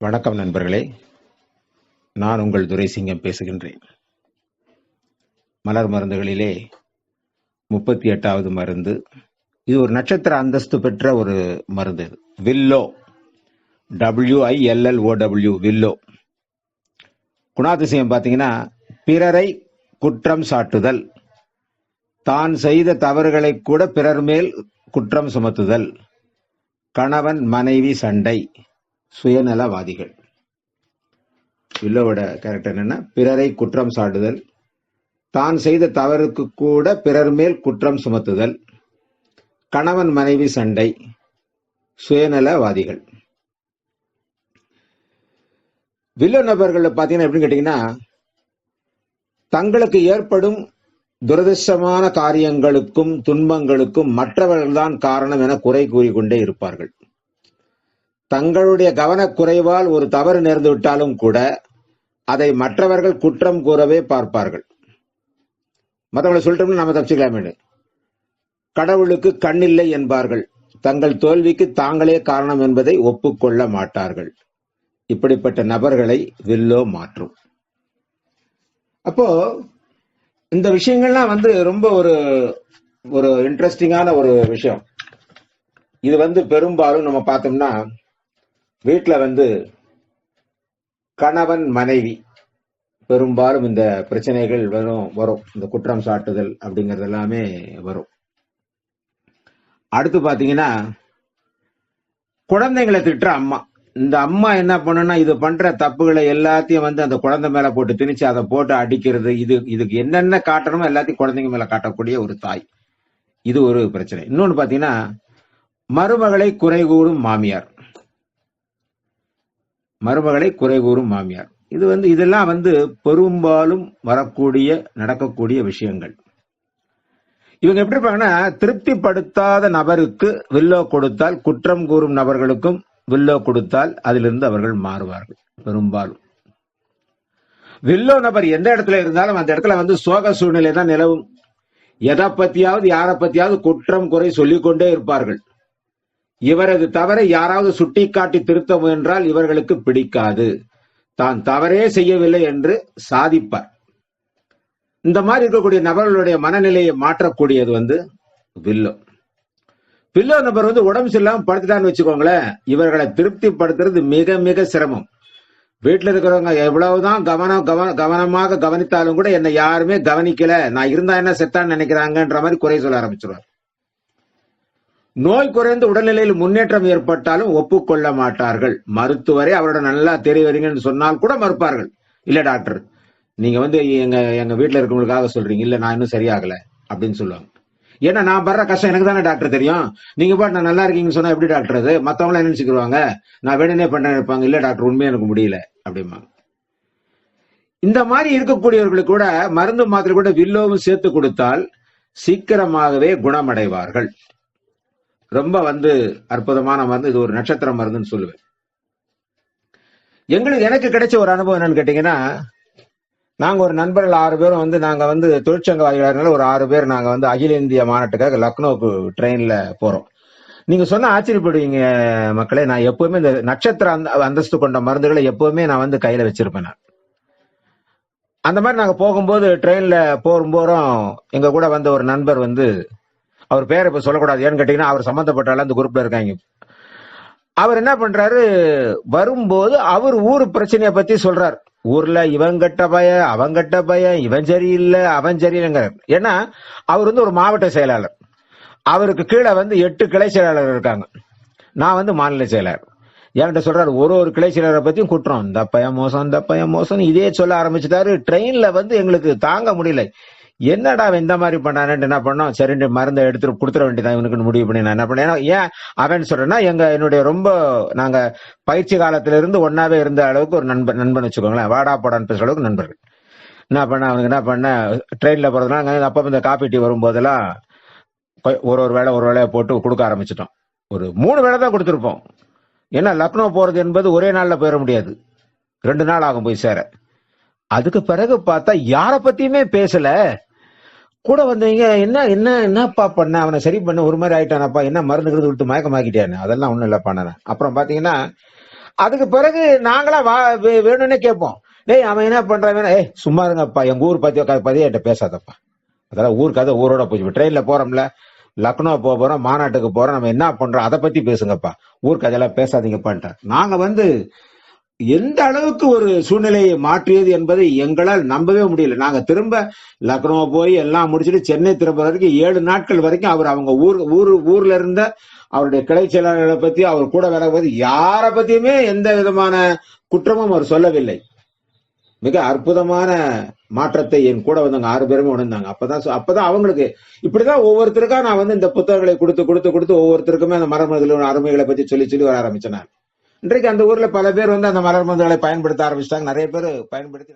வணக்கம் நண்பர்களே, நான் உங்கள் துரைசிங்கம் பேசுகின்றேன். மலர் மருந்துகளிலே 38வது மருந்து. இது ஒரு நட்சத்திர அந்தஸ்து பெற்ற ஒரு மருந்து. இது வில்லோ, WILLOW, வில்லோ. குணாதிசயம் பார்த்தீங்கன்னா, பிறரை குற்றம் சாட்டுதல், தான் செய்த தவறுகளை கூட பிறர் மேல் குற்றம் சுமத்துதல், கணவன் மனைவி சண்டை, சுயநலவாதிகள். வில்லோவோட கேரக்டர் என்னன்னா, பிறரை குற்றம் சாட்டுதல், தான் செய்த தவறுக்கு கூட பிறர் மேல் குற்றம் சுமத்துதல், கணவன் மனைவி சண்டை, சுயநலவாதிகள். வில்லோ நபர்கள் பார்த்தீங்கன்னா எப்படின்னு கேட்டீங்கன்னா, தங்களுக்கு ஏற்படும் துரதிர்ஷ்டமான காரியங்களுக்கும் துன்பங்களுக்கும் மற்றவர்கள்தான் காரணம் என குறை கூறிக்கொண்டே இருப்பார்கள். தங்களுடைய கவனக்குறைவால் ஒரு தவறு நேர்ந்து விட்டாலும் கூட அதை மற்றவர்கள் குற்றம் கூறவே பார்ப்பார்கள். மற்றவங்களை சொல்லிட்டோம்னா நம்ம தப்பிச்சுக்கலாமே. கடவுளுக்கு கண்ணில்லை என்பார்கள். தங்கள் தோல்விக்கு தாங்களே காரணம் என்பதை ஒப்புக்கொள்ள மாட்டார்கள். இப்படிப்பட்ட நபர்களை வில்லோ மாற்றும். அப்போ இந்த விஷயங்கள்லாம் ரொம்ப ஒரு ஒரு இன்ட்ரெஸ்டிங்கான ஒரு விஷயம். இது பெரும்பாலும் நம்ம பார்த்தோம்னா, வீட்டில் கணவன் மனைவி பெரும்பாலும் இந்த பிரச்சனைகள் வரும். இந்த குற்றம் சாட்டுதல் அப்படிங்கிறது எல்லாமே வரும். அடுத்து பார்த்தீங்கன்னா, குழந்தைங்களை திட்டுற அம்மா. இந்த அம்மா என்ன பண்ணுன்னா, இது பண்ற தப்புகளை எல்லாத்தையும் அந்த குழந்தை மேல போட்டு திணிச்சு அதை போட்டு அடிக்கிறது. இதுக்கு என்னென்ன காட்டணுமோ எல்லாத்தையும் குழந்தைங்க மேல காட்டக்கூடிய ஒரு தாய். இது ஒரு பிரச்சனை. இன்னொன்னு பாத்தீங்கன்னா, மருமகளை குறை கூறும் மாமியார். மருமகளை குறை கூறும் மாமியார். இதெல்லாம் பெரும்பாலும் நடக்கக்கூடிய விஷயங்கள். இவங்க எப்படி இருப்பாங்கன்னா, திருப்திப்படுத்தாத நபருக்கு வில்லோ கொடுத்தால், குற்றம் கூறும் நபர்களுக்கும் வில்லோ கொடுத்தால் அதிலிருந்து அவர்கள் மாறுவார்கள். பெரும்பாலும் வில்லோ நபர் எந்த இடத்துல இருந்தாலும் அந்த இடத்துல சோக சூழ்நிலை தான் நிலவும். எதை பத்தியாவது யாரை பத்தியாவது குற்றம் குறை சொல்லிக் கொண்டே இருப்பார்கள். இவரது தவறை யாராவது சுட்டிக்காட்டி திருத்த முயன்றால் இவர்களுக்கு பிடிக்காது. தான் தவறே செய்யவில்லை என்று சாதிப்பார். இந்த மாதிரி இருக்கக்கூடிய நபர்களுடைய மனநிலையை மாற்றக்கூடியது வில்லோ. வில்லோ நபர் உடம்பு சரியில்லாம படுத்துட்டான்னு வச்சுக்கோங்களேன், இவர்களை திருப்திப்படுத்துறது மிக மிக சிரமம். வீட்டுல இருக்கிறவங்க எவ்வளவுதான் கவனமாக கவனித்தாலும் கூட என்னை யாருமே கவனிக்கல, நான் இருந்தா என்ன செத்தான்னு நினைக்கிறாங்கன்ற மாதிரி குறை சொல்ல ஆரம்பிச்சிருவார். நோய் குறைந்து உடல்நிலையில் முன்னேற்றம் ஏற்பட்டாலும் ஒப்புக்கொள்ள மாட்டார்கள். மருத்துவரே அவரோட நல்லா தெரிவீங்கன்னு சொன்னால் கூட மறுப்பார்கள். இல்ல டாக்டர், நீங்க எங்க வீட்டுல இருக்கவங்களுக்காக சொல்றீங்க, இல்ல நான் இன்னும் சரியாகல அப்படின்னு சொல்லுவாங்க. ஏன்னா நான் படுற கஷ்டம் எனக்கு தானே டாக்டர் தெரியும். நீங்க பாட்டு நான் நல்லா இருக்கீங்கன்னு சொன்னா எப்படி டாக்டர் அது? மத்தவங்க என்ன நினைச்சுக்குவாங்க, நான் வேணுனே பண்ண இருப்பாங்க. இல்ல டாக்டர், உண்மையா எனக்கு முடியல அப்படிமா. இந்த மாதிரி இருக்கக்கூடியவர்களுக்கு கூட மருந்து மாத்திரை கூட வில்லோவும் சேர்த்து கொடுத்தால் சீக்கிரமாகவே குணமடைவார்கள். ரொம்ப அற்புதமான மருந்து. இது ஒரு நட்சத்திர மருந்துன்னு சொல்லுவேன். எனக்கு கிடைச்ச ஒரு அனுபவம் என்னன்னு கேட்டீங்கன்னா, நாங்க ஒரு நண்பர்கள் 6 பேரும் நாங்க தொழிற்சங்கவாதிகளாக ஒரு 6 பேர் நாங்க அகில இந்திய மாநாட்டுக்காக லக்னோவுக்கு ட்ரெயின்ல போறோம். நீங்க சொன்னா ஆச்சரியப்படுவீங்க மக்களே. நான் எப்பவுமே இந்த நட்சத்திர அந்தஸ்து கொண்ட மருந்துகளை எப்பவுமே நான் கையில வச்சிருப்பேன். அந்த மாதிரி நாங்க போகும்போது ட்ரெயின்ல போகும்போதும் எங்க கூட ஒரு நண்பர் அவர் பேரை இப்ப சொல்லக்கூடாது, ஏன்னு கேட்டீங்கன்னா அவர் சம்பந்தப்பட்டால அந்த குரூப்ல இருக்காங்க. அவர் என்ன பண்றாரு, வரும்போது அவர் ஊர் பிரச்சனைய பத்தி சொல்றாரு. ஊர்ல இவன் கட்ட பையன், அவன் கட்ட பையன், இவன் சரியில்லை, அவன் சரியில்லைங்கிறார். ஏன்னா அவர் ஒரு மாவட்ட செயலாளர். அவருக்கு கீழே 8 கிளை செயலாளர் இருக்காங்க. நான் மாநில செயலாளர். என்கிட்ட சொல்றாரு, ஒரு கிளை செயலரை பத்தியும் குற்றம், இந்த பையன் மோசம், இந்த பையன் மோசம், இதே சொல்ல ஆரம்பிச்சுட்டாரு. ட்ரெயின்ல எங்களுக்கு தாங்க முடியல. என்னடா இந்த மாதிரி பண்ணான்னு என்ன பண்ணோம், சரி மருந்தை எடுத்துட்டு கொடுத்துட வேண்டியதான் இவனுக்கு முடிவு பண்ணி நான் என்ன பண்ணேன். ஏன் அவன் சொல்றேன்னா, என்னுடைய ரொம்ப நாங்க பயிற்சி காலத்துல இருந்து ஒன்னாவே இருந்த அளவுக்கு ஒரு நண்பன் வச்சுக்கோங்களேன், வாடா போடான்னு பேசுற அளவுக்கு நண்பர்கள். என்ன பண்ண அவனுக்கு என்ன பண்ண, ட்ரெயின்ல போறதுனால அப்ப இந்த காப்பி டீ வரும்போதெல்லாம் ஒரு வேளையை போட்டு கொடுக்க ஆரம்பிச்சிட்டோம். ஒரு 3 வேளை தான் கொடுத்துருப்போம். ஏன்னா லக்னோ போறது என்பது ஒரே நாள்ல போயிட முடியாது, 2 நாள் ஆகும் போய் சேர. அதுக்கு பிறகு பார்த்தா யார பத்தியுமே பேசல. கூட வந்தவங்க என்ன என்ன என்னப்பா பண்ண, அவனை சரி பண்ண, ஒரு மாதிரி ஆயிட்டானப்பா, என்ன மருந்து கொடுத்து மயக்கமாக்கிட்டேன்னு. அதெல்லாம் ஒண்ணும் இல்லப்பா. அப்புறம் பாத்தீங்கன்னா அதுக்கு பிறகு நாங்களா வேணும்னே கேட்போம். டேய் அவன் என்ன பண்றான், ஏய் சும்மா இருங்கப்பா, எங்க ஊர் பத்தி என்கிட்ட பேசாதப்பா. அதெல்லாம் ஊர் கதை ஊரோட போச்சு. ட்ரெயின்ல போறோம்ல, லக்னோ போறோம், மாநாட்டுக்கு போறோம், நம்ம என்ன பண்றோம் அதை பத்தி பேசுங்கப்பா, ஊர் கதையெல்லாம் பேசாதீங்கப்பான்ட்டு. நாங்க வந்து எந்த அளவுக்கு ஒரு சூழ்நிலையை மாற்றியது என்பதை எங்களால் நம்பவே முடியல. நாங்க திரும்ப லக்னோ போய் எல்லாம் முடிச்சுட்டு சென்னை திரும்ப வரைக்கும் 7 நாட்கள் வரைக்கும் அவர் அவங்க ஊர்ல இருந்த அவருடைய கிளை செயலாளர்களை பத்தி, அவர் கூட வேலை பத்தி யாரை பத்தியுமே எந்த விதமான குற்றமும் அவர் சொல்லவில்லை. மிக அற்புதமான மாற்றத்தை என் கூட வந்தவங்க 6 பேருமே உணர்ந்தாங்க. அப்பதான் அவங்களுக்கு இப்படிதான் ஒவ்வொருத்தருக்கா நான் வந்து இந்த புத்தகங்களை கொடுத்து ஒவ்வொருத்தருக்குமே அந்த மரபணுகளின் அருமைகளை பத்தி சொல்லி வர ஆரம்பிச்சேன் நான். இன்றைக்கு அந்த ஊர்ல பல பேர் வந்து அந்த மலர் மருந்துகளை பயன்படுத்த ஆரம்பிச்சிட்டாங்க. நிறைய பேர் பயன்படுத்தி